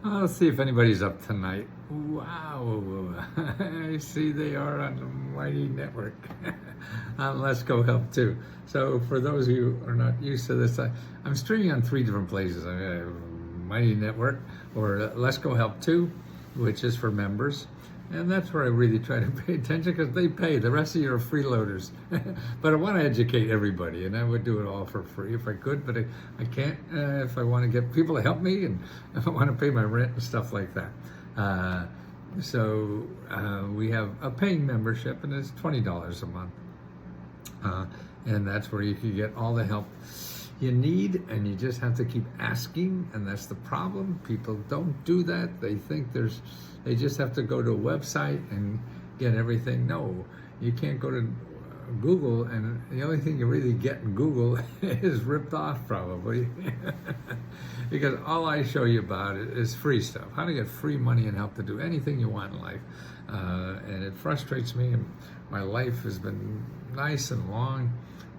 I'll see if anybody's up tonight. Wow, I see they are on the Mighty Network on Let's Go Help too. So for those of you who are not used to this, I'm streaming on 3 different places. Mighty Network or Let's Go Help 2, which is for members. And that's where I really try to pay attention because they pay. The rest of you are freeloaders. But I want to educate everybody, and I would do it all for free if I could, but I can't if I want to get people to help me and if I want to pay my rent and stuff like that. So we have a paying membership, and it's $20 a month. And that's where you can get all the help you need, and you just have to keep asking, and that's the problem. People don't do that. They think they just have to go to a website and get everything. No, you can't go to Google, and the only thing you really get in Google is ripped off probably. Because all I show you about it is free stuff, how to get free money and help to do anything you want in life. And it frustrates me, and my life has been nice and long,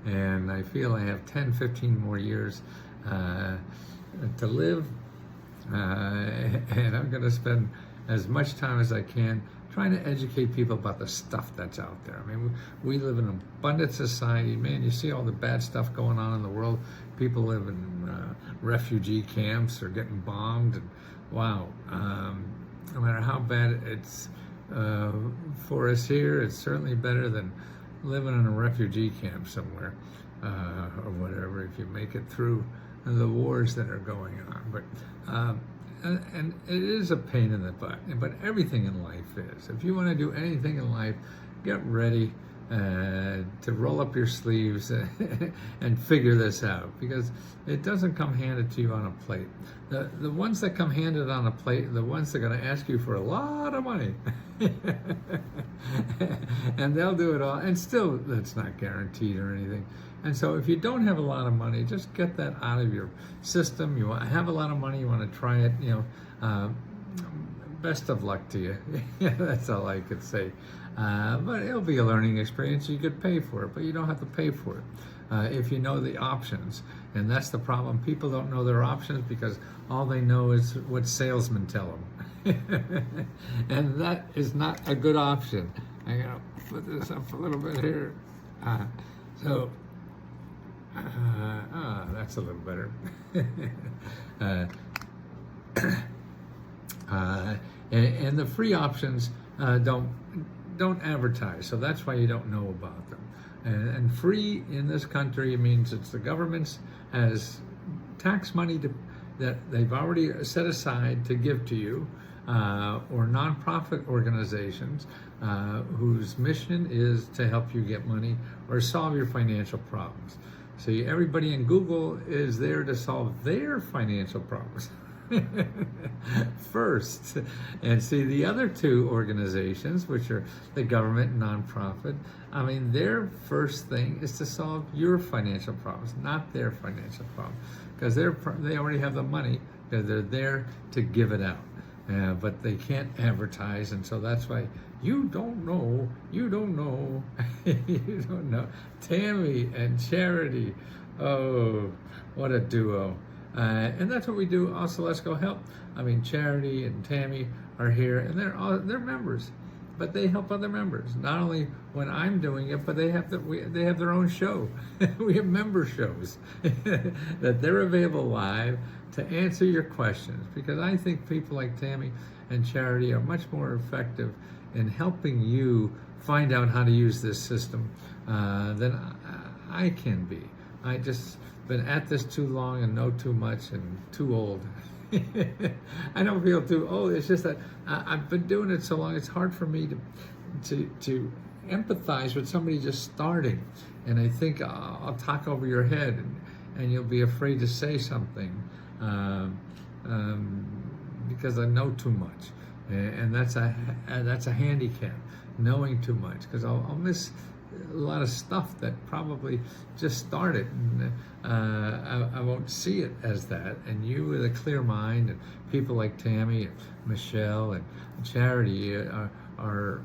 and I feel I have 10, 15 more years to live, and I'm going to spend as much time as I can trying to educate people about the stuff that's out there. I mean, we live in an abundant society. Man, you see all the bad stuff going on in the world. People live in refugee camps or getting bombed, and wow, no matter how bad it's for us here, it's certainly better than living in a refugee camp somewhere, or whatever, if you make it through the wars that are going on. But and it is a pain in the butt, but everything in life is. If you want to do anything in life, get ready to roll up your sleeves and figure this out, because it doesn't come handed to you on a plate. The ones that come handed on a plate are the ones that are going to ask you for a lot of money. And they'll do it all, and still that's not guaranteed or anything. And so if you don't have a lot of money, just get that out of your system. You want to have a lot of money, you want to try it, best of luck to you. That's all I could say. But it'll be a learning experience. You could pay for it, but you don't have to pay for it if you know the options. And that's the problem. People don't know their options because all they know is what salesmen tell them. And that is not a good option. I'm going to put this up a little bit here. That's a little better. And the free options don't advertise, so that's why you don't know about them. And free in this country means it's the government's has tax money that they've already set aside to give to you, or nonprofit organizations whose mission is to help you get money or solve your financial problems. So everybody in Google is there to solve their financial problems first. And see, the other 2 organizations, which are the government and nonprofit, I mean, their first thing is to solve your financial problems, not their financial problem, because they already have the money, because they're there to give it out. But they can't advertise, and so that's why you don't know. You don't know. Tammy and Charity, oh, what a duo. And that's what we do. Also, Let's Go Help. I mean, Charity and Tammy are here, and they're members, but they help other members. Not only when I'm doing it, but they have their own show. We have member shows that they're available live to answer your questions, because I think people like Tammy and Charity are much more effective in helping you find out how to use this system than I can be. I just been at this too long and know too much and too old. I don't feel too old. It's just that I've been doing it so long. It's hard for me to empathize with somebody just starting. And I think I'll talk over your head, and you'll be afraid to say something because I know too much. And that's a handicap, knowing too much, because I'll miss a lot of stuff that probably just started, and I won't see it as that. And you with a clear mind, and people like Tammy and Michelle and Charity are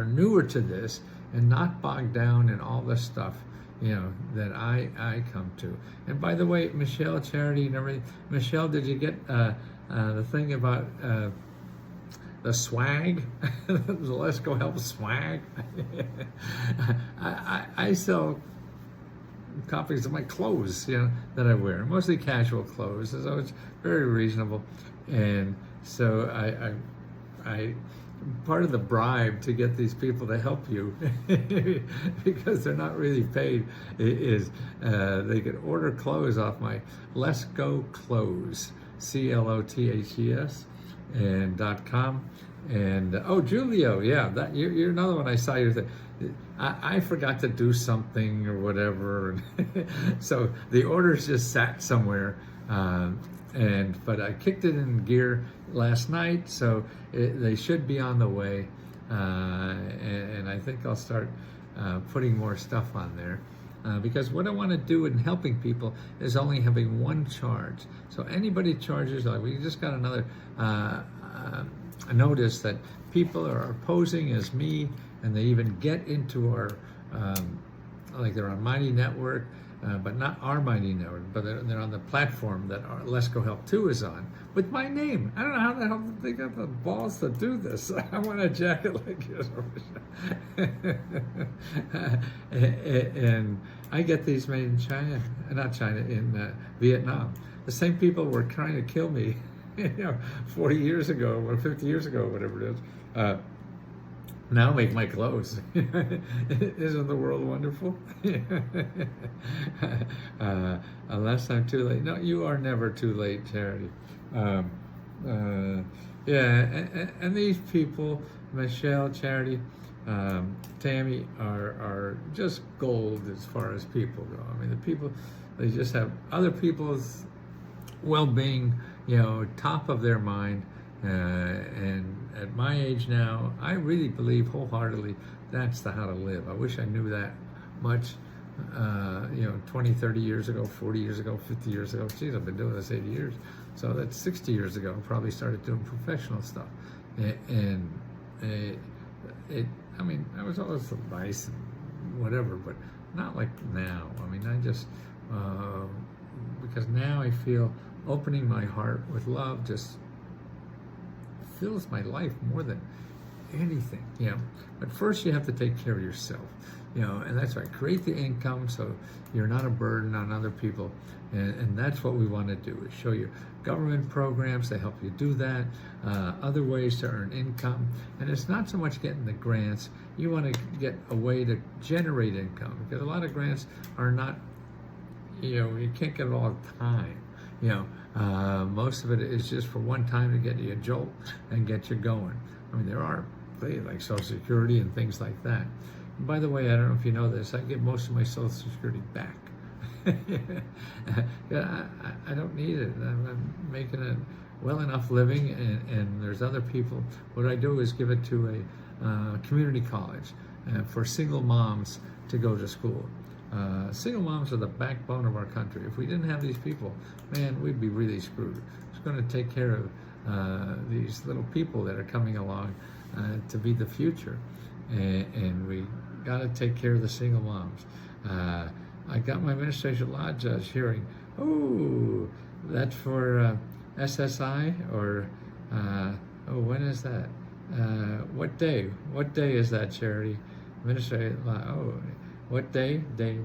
newer to this and not bogged down in all this stuff that I come to. And by the way, Michelle, Charity, and everything. Michelle, did you get the thing about the swag? The Let's Go Help swag. I sell copies of my clothes, that I wear, mostly casual clothes, so it's very reasonable. And so I part of the bribe to get these people to help you, because they're not really paid, is they could order clothes off my Let's Go Clothes, CLOTHES, and .com. And Julio, yeah, that you're another one. I saw your thing. I forgot to do something or whatever, so the orders just sat somewhere. But I kicked it in gear last night, so they should be on the way. And I think I'll start putting more stuff on there. Because what I want to do in helping people is only having one charge. So anybody charges, like we just got another notice that people are posing as me, and they even get into our, like they're on Mighty Network, but not our Mighty Network, but they're on the platform that our Let's Go Help 2 is on, with my name. I don't know how the hell they got the balls to do this. I want a jacket like yours. And I get these made in China, not China, in Vietnam. The same people were trying to kill me, 40 years ago, or 50 years ago, whatever it is. Now make my clothes. Isn't the world wonderful? Unless I'm too late. No, you are never too late, Charity. And these people, Michelle, Charity, Tammy, are just gold as far as people go. I mean, the people, they just have other people's well-being, top of their mind. And at my age now, I really believe wholeheartedly that's how to live. I wish I knew that much, 20, 30 years ago, 40 years ago, 50 years ago. Geez, I've been doing this 80 years. So that's 60 years ago, I probably started doing professional stuff. And I was always nice and whatever, but not like now. I mean, I just, because now I feel opening my heart with love just fills my life more than anything, But first you have to take care of yourself, and that's right. Create the income so you're not a burden on other people, and that's what we want to do, is show you government programs to help you do that, other ways to earn income. And it's not so much getting the grants. You want to get a way to generate income, because a lot of grants are not, you can't get it all the time. Most of it is just for one time to get you a jolt and get you going. I mean, there are things like Social Security and things like that. And by the way, I don't know if you know this, I get most of my Social Security back. I don't need it. I'm making a well enough living, and there's other people. What I do is give it to a community college for single moms to go to school. Single moms are the backbone of our country. If we didn't have these people, man, we'd be really screwed. It's going to take care of these little people that are coming along to be the future, and we got to take care of the single moms. I got my administration law judge hearing. Oh, that's for SSI, or when is that? What day? What day is that, Charity? Administrative law. Oh. What day? Day.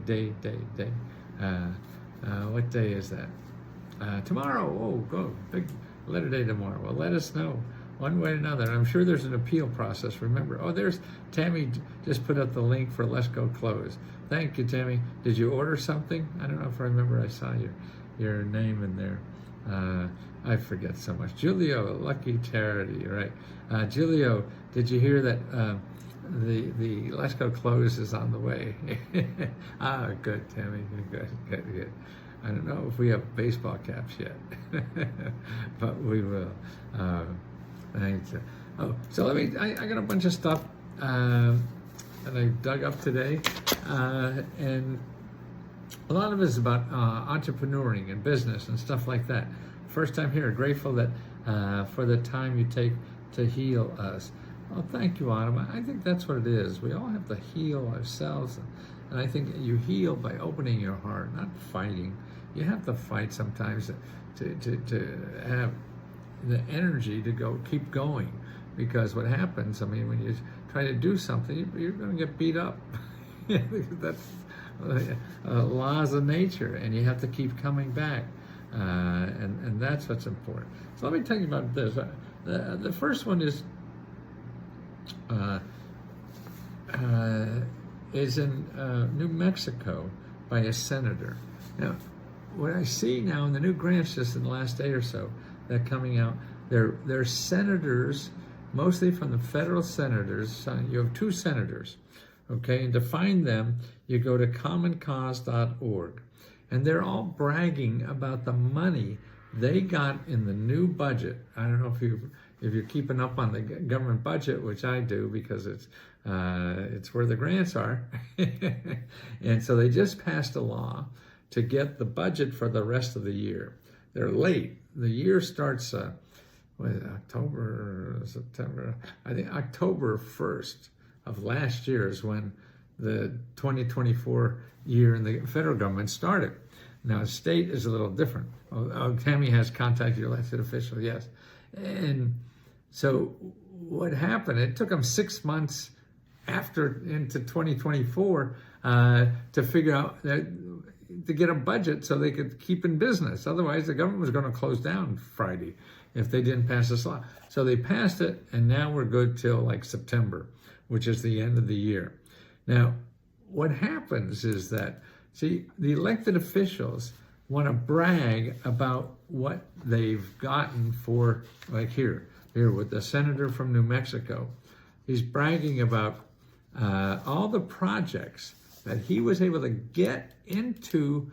What day is that? Tomorrow. Oh, go. Big letter day tomorrow. Well, let us know one way or another. I'm sure there's an appeal process. Remember. There's Tammy just put up the link for Let's Go Clothes. Thank you, Tammy. Did you order something? I don't know if I remember. I saw your name in there. I forget so much. Julio, Lucky Charity, right? Julio, did you hear that? The Let's Go Clothes is on the way. Good, Tammy. Good. I don't know if we have baseball caps yet, but we will. Thanks. So I got a bunch of stuff that I dug up today, and a lot of it is about entrepreneuring and business and stuff like that. First time here, grateful that for the time you take to heal us. Oh, thank you, Autumn. I think that's what it is. We all have to heal ourselves And I think you heal by opening your heart, not fighting. You have to fight sometimes to have the energy to keep going. Because what happens, I mean, when you try to do something, you're going to get beat up. That's laws of nature, and you have to keep coming back. And that's what's important. So let me tell you about this. The first one is in New Mexico by a senator. Now, what I see now in the new grants just in the last day or so that are coming out, they're senators, mostly from the federal senators. You have 2 senators, okay? And to find them, you go to commoncause.org. And they're all bragging about the money they got in the new budget. I don't know if you're keeping up on the government budget, which I do because it's where the grants are. And so they just passed a law to get the budget for the rest of the year. They're late. The year starts October, September. I think October 1st of last year is when the 2024 year in the federal government started. Now, state is a little different. Tammy has contacted your elected official, yes. And so what happened, it took them 6 months into 2024 to figure out to get a budget so they could keep in business. Otherwise, the government was going to close down Friday if they didn't pass this law. So they passed it, and now we're good till like September, which is the end of the year. Now, what happens is that, see, the elected officials want to brag about what they've gotten for, like here with the senator from New Mexico. He's bragging about all the projects that he was able to get into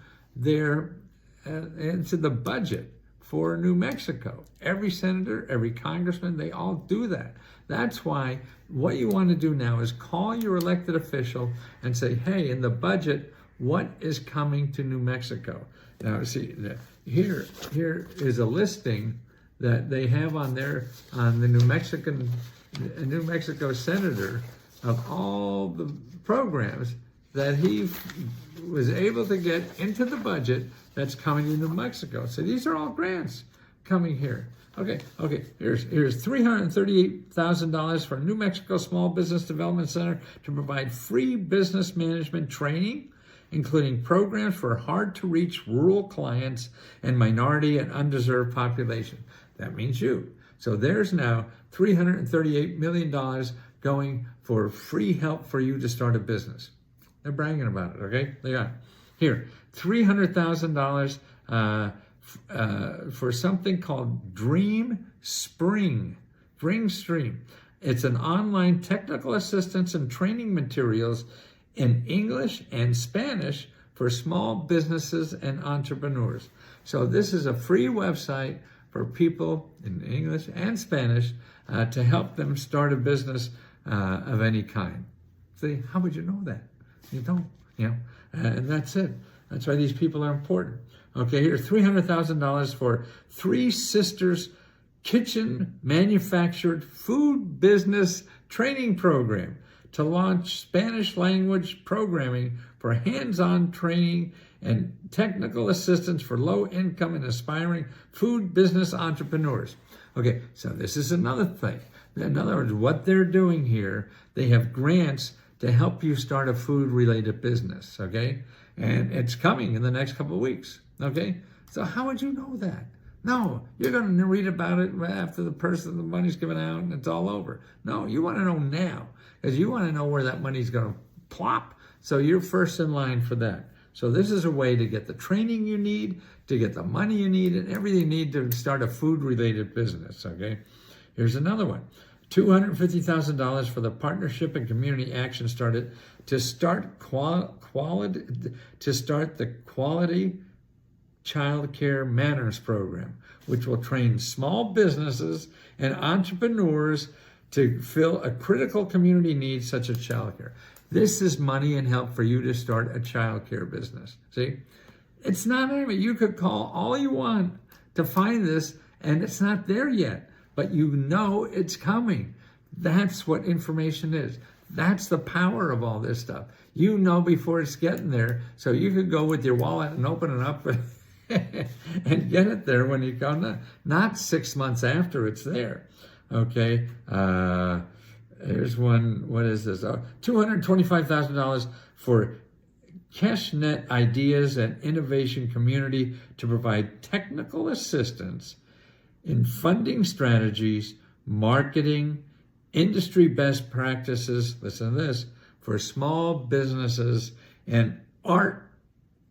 into the budget for New Mexico. Every senator, every congressman, they all do that. That's why what you want to do now is call your elected official and say, hey, in the budget, what is coming to New Mexico? Now, see, here is a listing that they have on the New Mexico senator of all the programs that he was able to get into the budget that's coming to New Mexico. So these are all grants coming here. Okay. Here's $338,000 for New Mexico Small Business Development Center to provide free business management training, including programs for hard-to-reach rural clients and minority and undeserved population. That means you. So there's now $338 million going for free help for you to start a business. They're bragging about it, okay? They are. Here, $300,000 for something called Dream Spring. It's an online technical assistance and training materials in English and Spanish for small businesses and entrepreneurs. So this is a free website for people in English and Spanish to help them start a business of any kind. See, how would you know that? You don't, and that's it. That's why these people are important. Okay, here's $300,000 for Three Sisters Kitchen Manufactured Food Business Training Program to launch Spanish language programming for hands-on training and technical assistance for low-income and aspiring food business entrepreneurs. Okay, so this is another thing. In other words, what they're doing here, they have grants to help you start a food-related business, okay? And it's coming in the next couple of weeks, okay? So how would you know that? No, you're going to read about it after the money's given out and it's all over. No, you want to know now, because you want to know where that money's going to plop, so you're first in line for that. So this is a way to get the training you need, to get the money you need, and everything you need to start a food-related business, okay? Here's another one. $250,000 for the Partnership and Community Action started to start the Quality Childcare Manners Program, which will train small businesses and entrepreneurs to fill a critical community need such as childcare. This is money and help for you to start a childcare business. See, it's not anything. You could call all you want to find this, and it's not there yet. But you know it's coming. That's what information is. That's the power of all this stuff. You know before it's getting there, so you could go with your wallet and open it up and get it there when you go, not 6 months after it's there. Okay, here's one. What is this? $225,000 for CashNet Ideas and Innovation Community to provide technical assistance in funding strategies, marketing, industry best practices, listen to this, for small businesses and art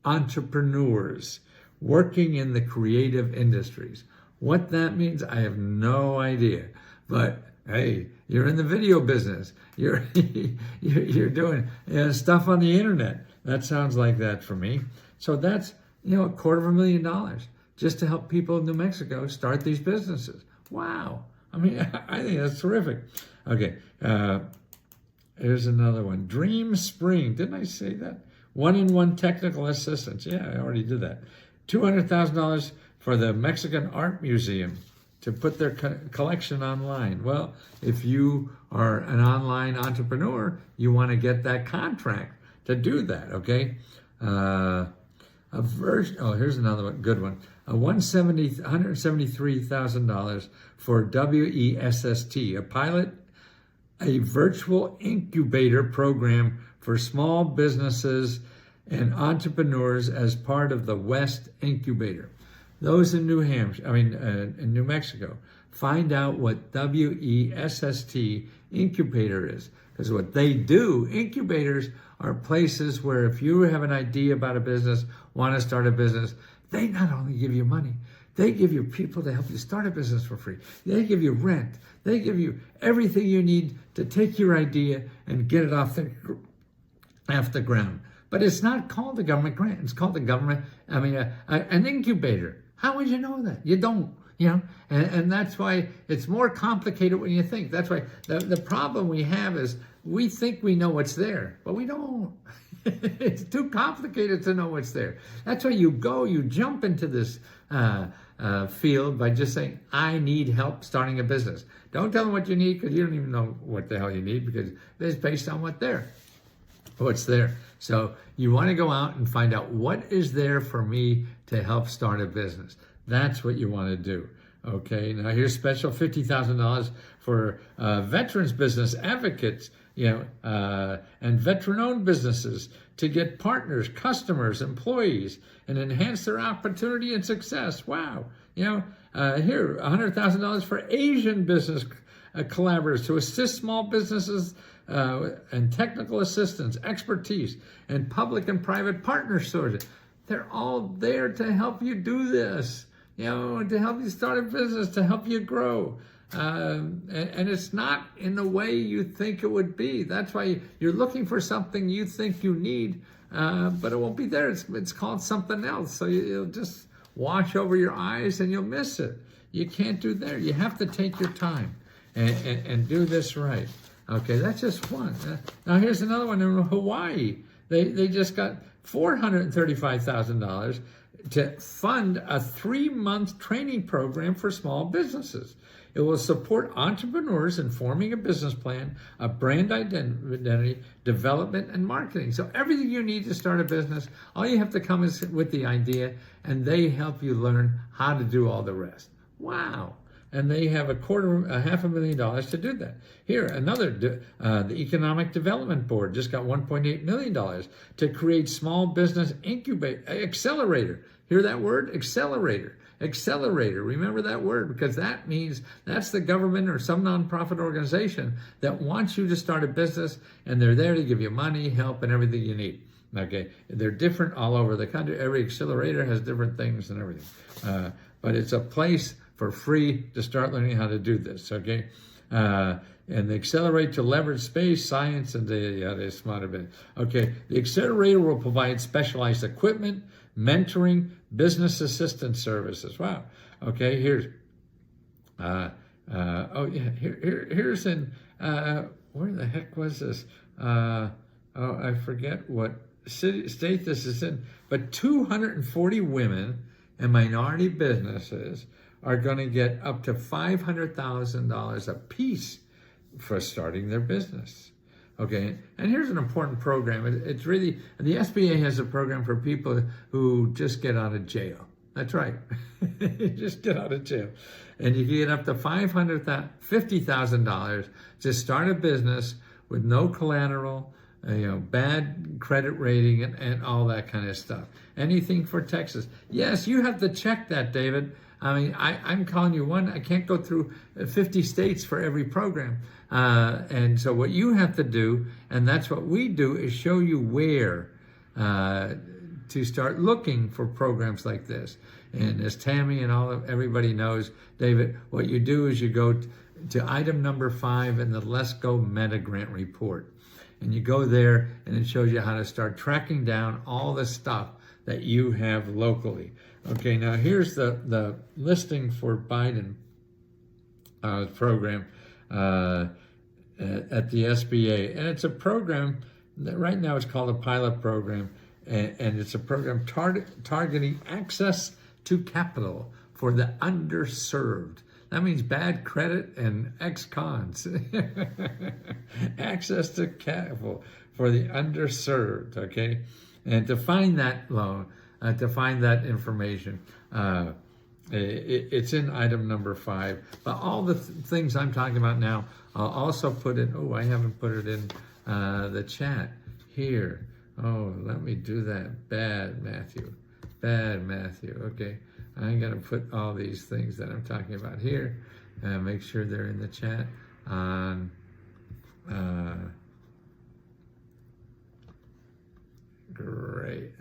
entrepreneurs working in the creative industries. What that means, I have no idea. But hey, you're in the video business. You're doing stuff on the internet. That sounds like that for me. So that's $250,000 just to help people in New Mexico start these businesses. Wow. I mean, I think that's terrific. Okay, here's another one. Dream Spring. Didn't I say that? One-on-one technical assistance. Yeah, I already did that. $200,000 for the Mexican Art Museum to put their collection online. Well, if you are an online entrepreneur, you want to get that contract to do that, okay? Here's another one, good one. $173,000 for WESST, a virtual incubator program for small businesses and entrepreneurs as part of the West Incubator. Those in in New Mexico, find out what WESST incubator is. Because what they do, incubators are places where if you have an idea about a business, want to start a business, they not only give you money, they give you people to help you start a business for free. They give you rent. They give you everything you need to take your idea and get it off the ground. But it's not called a government grant. It's called an incubator. How would you know that? You don't, and that's why it's more complicated when you think. That's why the problem we have is we think we know what's there, but we don't. It's too complicated to know what's there. That's why you jump into this field by just saying, I need help starting a business. Don't tell them what you need, because you don't even know what the hell you need, because it's based on what's there. So you want to go out and find out what is there for me to help start a business. That's what you want to do. Okay, now here's special $50,000 for veterans business advocates, and veteran-owned businesses to get partners, customers, employees, and enhance their opportunity and success. Wow. Here, $100,000 for Asian business collaborators to assist small businesses and technical assistance, expertise, and public and private partnerships. They're all there to help you do this, to help you start a business, to help you grow. And it's not in the way you think it would be. That's why you're looking for something you think you need, but it won't be there. It's called something else. So you'll just wash over your eyes and you'll miss it. You can't do there. You have to take your time and do this right. Okay, that's just one. Now here's another one in Hawaii. They just got $435,000 to fund a 3-month training program for small businesses. It will support entrepreneurs in forming a business plan, a brand identity, development, and marketing. So everything you need to start a business, all you have to come is with the idea, and they help you learn how to do all the rest. Wow. And they have $250,000 to do that. Here, the Economic Development Board just got $1.8 million to create small business accelerator. Hear that word? Accelerator. Accelerator. Remember that word, because that means that's the government or some nonprofit organization that wants you to start a business, and they're there to give you money, help, and everything you need. Okay, they're different all over the country. Every accelerator has different things and everything. But it's a place for free to start learning how to do this, okay? And they accelerate to leverage space, science, and they smart a bit. Okay, the accelerator will provide specialized equipment, mentoring, business assistance services. Wow. Okay, here's, here's in, where the heck was this? I forget what state this is in, but 240 women and minority businesses are going to get up to $500,000 a piece for starting their business. Okay, and here's an important program. It's really, the SBA has a program for people who just get out of jail. That's right. You just get out of jail. And you can get up to $50,000 to start a business with no collateral, bad credit rating and all that kind of stuff. Anything for Texas. Yes, you have to check that, David. I mean, I'm calling you one. I can't go through 50 states for every program. And so what you have to do, and that's what we do, is show you where to start looking for programs like this. And as Tammy and everybody knows, David, what you do is you go to item number 5 in the Let's Go Meta Grant Report. And you go there and it shows you how to start tracking down all the stuff that you have locally. Okay, now here's the listing for Biden program at the SBA. And it's a program that right now it's called a pilot program. And it's a program targeting access to capital for the underserved. That means bad credit and ex-cons. Access to capital for the underserved, okay? And to find that loan, to find that information, it's in item number 5. But all the things I'm talking about now, I'll also put it, I haven't put it in the chat here. Oh, let me do that. Bad Matthew. Okay. I'm going to put all these things that I'm talking about here and make sure they're in the chat on great.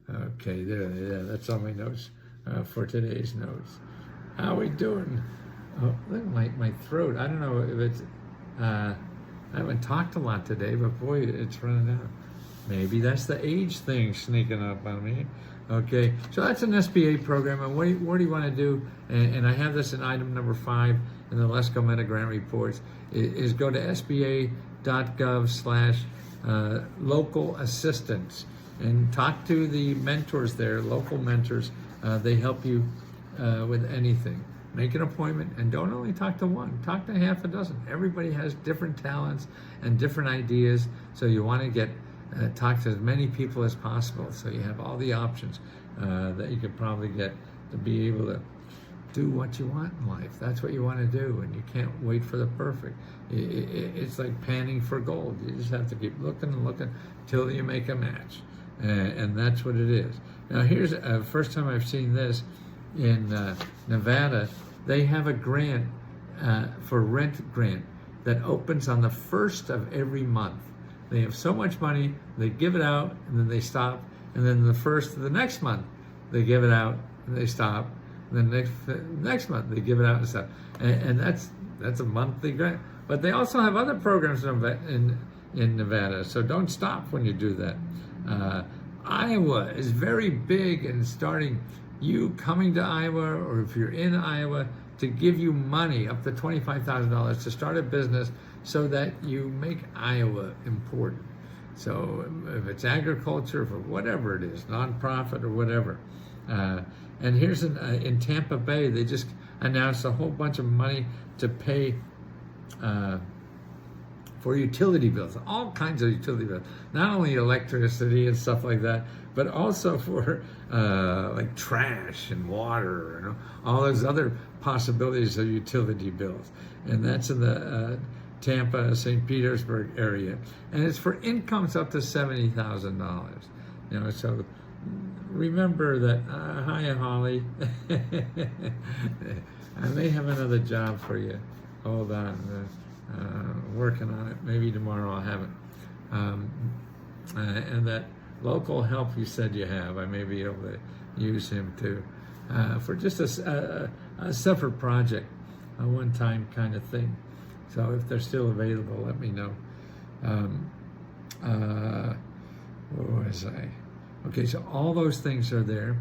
Okay, there, yeah, that's all my notes for today's notes. How we doing? Oh, look at my throat. I don't know if it's I haven't talked a lot today, but boy, it's running out. Maybe that's the age thing sneaking up on me. Okay, so that's an SBA program, and what do you want to do? And I have this in item number 5 in the Let's Go Meta Grant Reports, is go to sba.gov/local assistance and talk to the mentors there, local mentors. They help you with anything. Make an appointment, and don't only talk to one, talk to half a dozen. Everybody has different talents and different ideas, so you want to get talk to as many people as possible, so you have all the options that you could probably get to be able to do what you want in life. That's what you want to do, and you can't wait for the perfect. It's like panning for gold. You just have to keep looking and looking till you make a match, and that's what it is. Now here's first time I've seen this in Nevada. They have a grant for rent grant that opens on the 1st of every month. They have so much money, they give it out, and then they stop. And then the 1st of the next month, they give it out, and they stop. And then next month, they give it out and stop. And that's a monthly grant. But they also have other programs in Nevada, so don't stop when you do that. Iowa is very big in starting you coming to Iowa, or if you're in Iowa, to give you money up to $25,000 to start a business so that you make Iowa important. So if it's agriculture, for whatever it is, nonprofit or whatever. And here's in Tampa Bay, they just announced a whole bunch of money to pay for utility bills, all kinds of utility bills, not only electricity and stuff like that, but also for like trash and water and all those other possibilities of utility bills. And that's in the Tampa, St. Petersburg area. And it's for incomes up to $70,000. So remember that, hi Holly, I may have another job for you. Hold on, working on it. Maybe tomorrow I'll have it. And that local help you said you have, I may be able to use him too, for just a separate project, a one-time kind of thing. So if they're still available, let me know. Where was I? Okay, so all those things are there.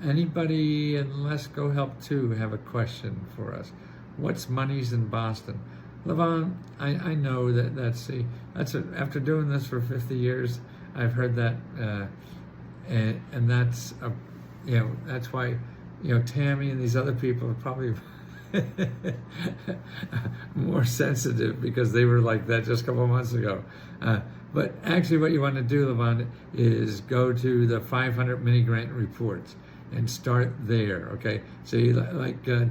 Anybody in Let's Go Help 2 have a question for us? What's Monies in Boston? Levon, I know that's after doing this for 50 years, I've heard that, and that's that's why Tammy and these other people are probably more sensitive because they were like that just a couple of months ago. But actually what you want to do, Levon, is go to the 500 mini grant reports and start there, okay? So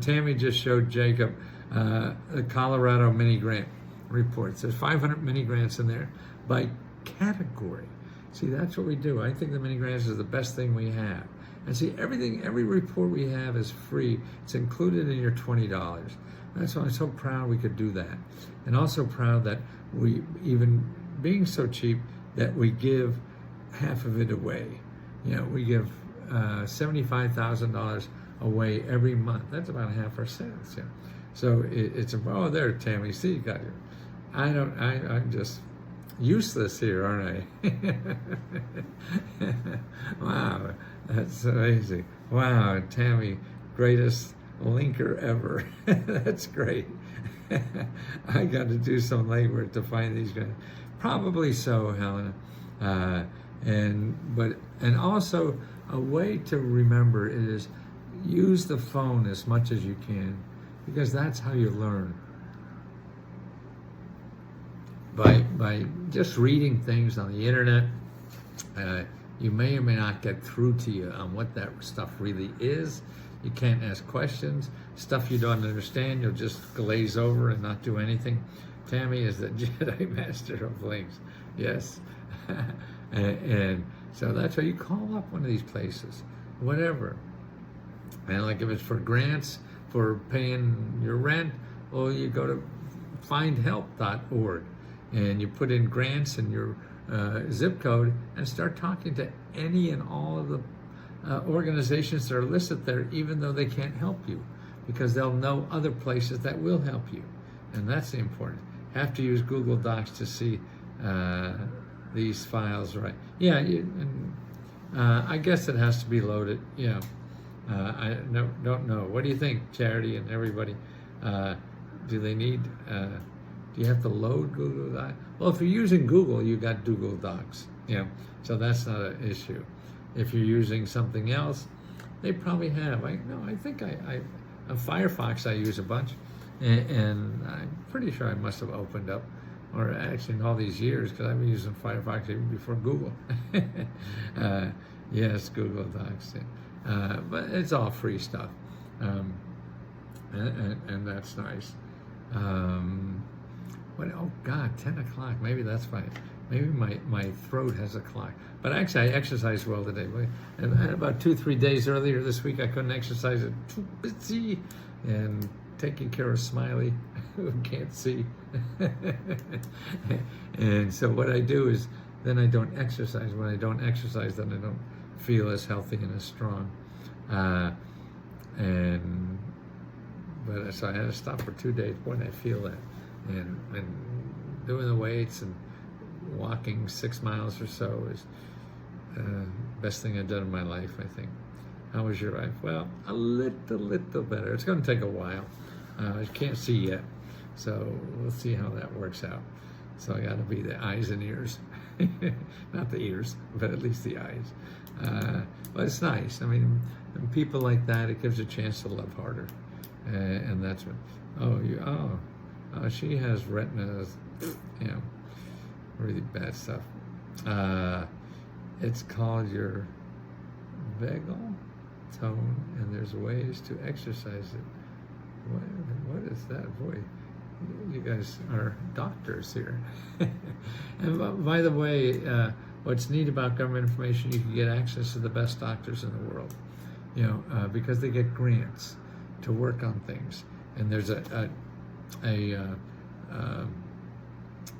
Tammy just showed Jacob the Colorado mini grant reports. There's 500 mini grants in there by category. See, that's what we do. I think the mini grants is the best thing we have. And see, every report we have is free. It's included in your $20. That's why I'm so proud we could do that. And also proud that we, even being so cheap, that we give half of it away. You know, we give $75,000 away every month. That's about half our sales. Yeah. So it's oh, there, Tammy. See, you got it. I'm just useless here, aren't I? Wow, that's amazing. Wow, Tammy, greatest linker ever. That's great. I got to do some legwork to find these guys. Probably so, Helena. And also a way to remember is use the phone as much as you can, because that's how you learn. By just reading things on the internet, you may or may not get through to you on what that stuff really is. You can't ask questions. Stuff you don't understand, you'll just glaze over and not do anything. Tammy is the Jedi Master of links. Yes. and so that's why you call up one of these places, whatever. And like if it's for grants, for paying your rent, well, you go to findhelp.org. And you put in grants and your zip code and start talking to any and all of the organizations that are listed there, even though they can't help you, because they'll know other places that will help you. And that's the important. Have to use Google Docs to see these files, right? Yeah, I guess it has to be loaded. Yeah, I don't know. What do you think, Charity and everybody? Do they need... do you have to load Google Docs? Well, if you're using Google, you got Google Docs. Yeah, so that's not an issue. If you're using something else, they probably have. I think on Firefox I use a bunch, and I'm pretty sure I must have opened up, or actually in all these years, because I've been using Firefox even before Google. Yes, Google Docs. Yeah. But it's all free stuff, and that's nice. Oh God, 10 o'clock. Maybe that's fine. Maybe my throat has a clock. But actually, I exercised well today. And about 2-3 days earlier this week, I couldn't exercise. I'm too busy and taking care of Smiley, who can't see. And so what I do is then I don't exercise. When I don't exercise, then I don't feel as healthy and as strong. But so I had to stop for 2 days. Boy, I feel that. And doing the weights and walking 6 miles or so is best thing I've done in my life, I think. How was your life? Well, a little better. It's going to take a while. I can't see yet, so we'll see how that works out. So I got to be the eyes and ears, not the ears, but at least the eyes. But it's nice. I mean, people like that, it gives a chance to love harder, and that's what. She has retina, really bad stuff. It's called your vagal tone, and there's ways to exercise it. What is that? Boy, you guys are doctors here. And by the way, what's neat about government information, you can get access to the best doctors in the world, because they get grants to work on things. And there's a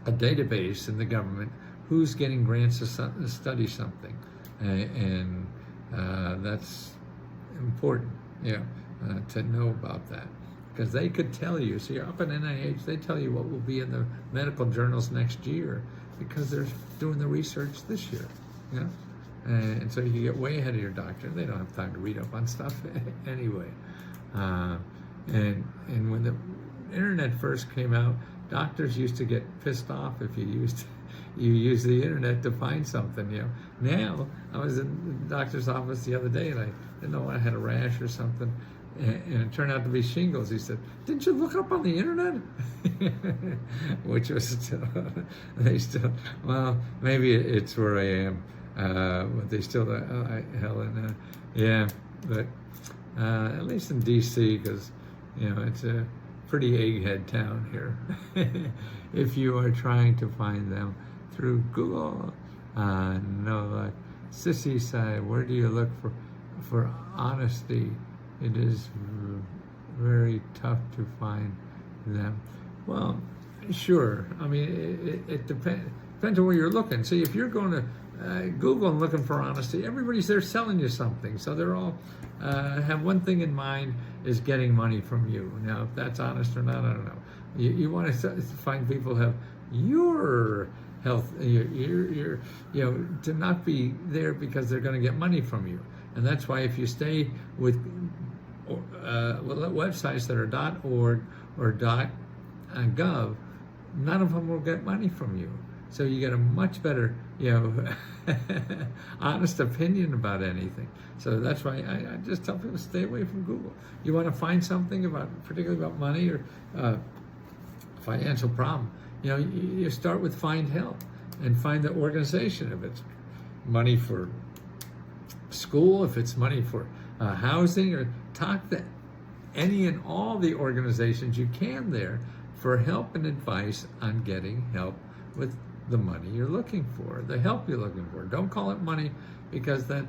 database in the government who's getting grants to study something, and that's important, to know about that, because they could tell you. So you're up at NIH, they tell you what will be in the medical journals next year, because they're doing the research this year, and so you get way ahead of your doctor. They don't have time to read up on stuff anyway. And when the internet first came out, doctors used to get pissed off if you use the internet to find something. Now I was in the doctor's office the other day, and I didn't know I had a rash or something, and it turned out to be shingles. He said, "Didn't you look up on the internet?" Which was still, well, maybe it's where I am, but they still, Helen, yeah, but at least in D.C., because, it's a pretty egghead town here. If you are trying to find them through Google, like Sissy said, where do you look for honesty? It is very tough to find them. Well, sure. I mean, it depends on where you're looking. See, if you're going to Google and looking for honesty, everybody's there selling you something. So they're all have one thing in mind, is getting money from you. Now, if that's honest or not, I don't know. You want to find people who have your health, your to not be there because they're going to get money from you. And that's why if you stay with websites that are .org or .gov, none of them will get money from you. So you get a much better, honest opinion about anything. So that's why I just tell people, stay away from Google. You want to find something particularly about money or financial problem, you start with Find Help and find the organization. If it's money for school, if it's money for housing, or talk to any and all the organizations you can there for help and advice on getting help with the money you're looking for, the help you're looking for. Don't call it money, because that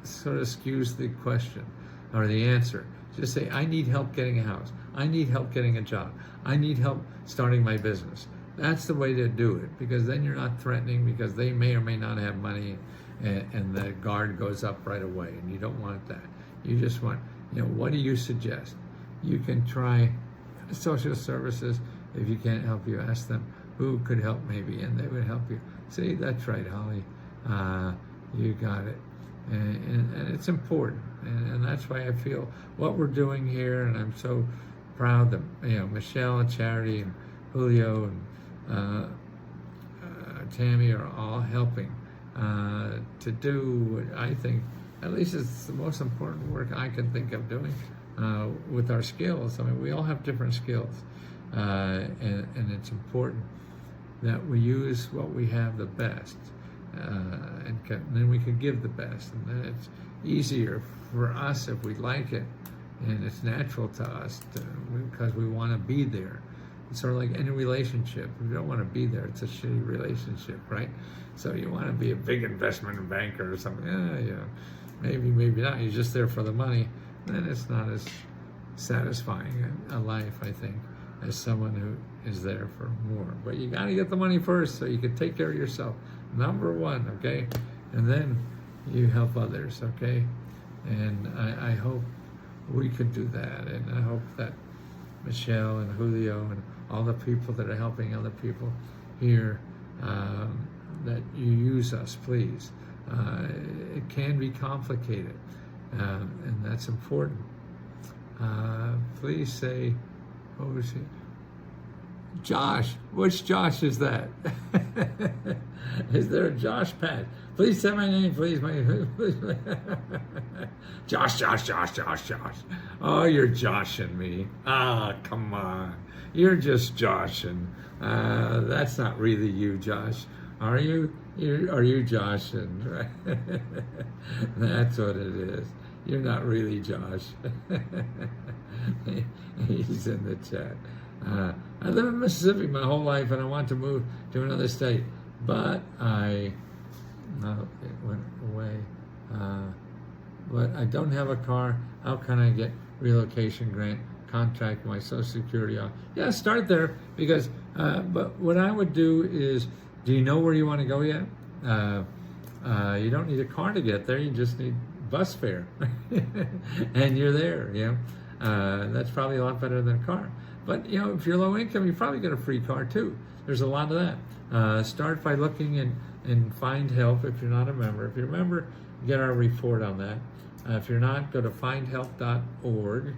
sort of skews the question or the answer. Just say, I need help getting a house. I need help getting a job. I need help starting my business. That's the way to do it, because then you're not threatening, because they may or may not have money, and the guard goes up right away, and you don't want that. You just want, what do you suggest? You can try social services. If you can't help you, ask them who could help maybe, and they would help you. See, that's right, Holly. You got it. And it's important, and that's why I feel what we're doing here, and I'm so proud that Michelle and Charity and Julio and Tammy are all helping to do what I think, at least it's the most important work I can think of doing with our skills. I mean, we all have different skills, and it's important that we use what we have the best. And then we can give the best, and then it's easier for us if we like it, and it's natural to us because we want to be there. It's sort of like any relationship. If you don't want to be there, it's a shitty relationship, right? So you want to be a big investment banker or something. Maybe not. You're just there for the money. Then it's not as satisfying a life, I think, as someone who is there for more. But you got to get the money first so you can take care of yourself. Number one, okay? And then you help others, okay? And I hope we could do that. And I hope that Michelle and Julio and all the people that are helping other people here, that you use us, please. It can be complicated, and that's important. Please say, what was he? Josh. Which Josh is that? Is there a Josh Pat? Please say my name, please. Josh. Oh, you're joshing me. Come on. You're just joshing. That's not really you, Josh. Are you? Are you joshing? That's what it is. You're not really Josh. He's in the chat. I live in Mississippi my whole life, and I want to move to another state, but it went away. But I don't have a car. How can I get relocation grant? Contact my Social Security office. Yeah, start there, because. But what I would do is, do you know where you want to go yet? You don't need a car to get there. You just need bus fare, and you're there. That's probably a lot better than a car. But if you're low income, you probably get a free car too. There's a lot of that. Start by looking and find help if you're not a member. If you're a member, get our report on that. If you're not, go to findhelp.org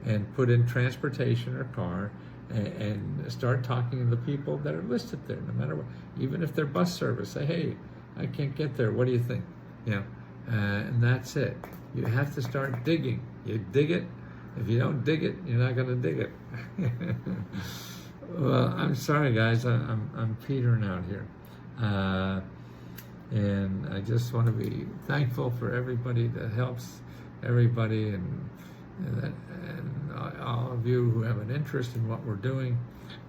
and put in transportation or car, and start talking to the people that are listed there, no matter what. Even if they're bus service, say, hey, I can't get there. What do you think? And that's it. You have to start digging. You dig it, If you don't dig it, you're not going to dig it. Well, I'm sorry, guys. I'm petering out here. And I just want to be thankful for everybody that helps everybody, and all of you who have an interest in what we're doing.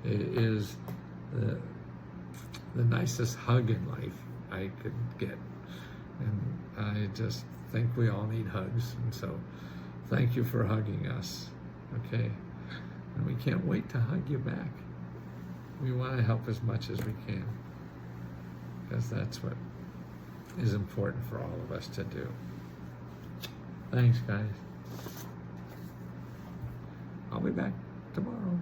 It is the nicest hug in life I could get. And I just think we all need hugs. And so thank you for hugging us, okay? And we can't wait to hug you back. We want to help as much as we can, because that's what is important for all of us to do. Thanks, guys. I'll be back tomorrow.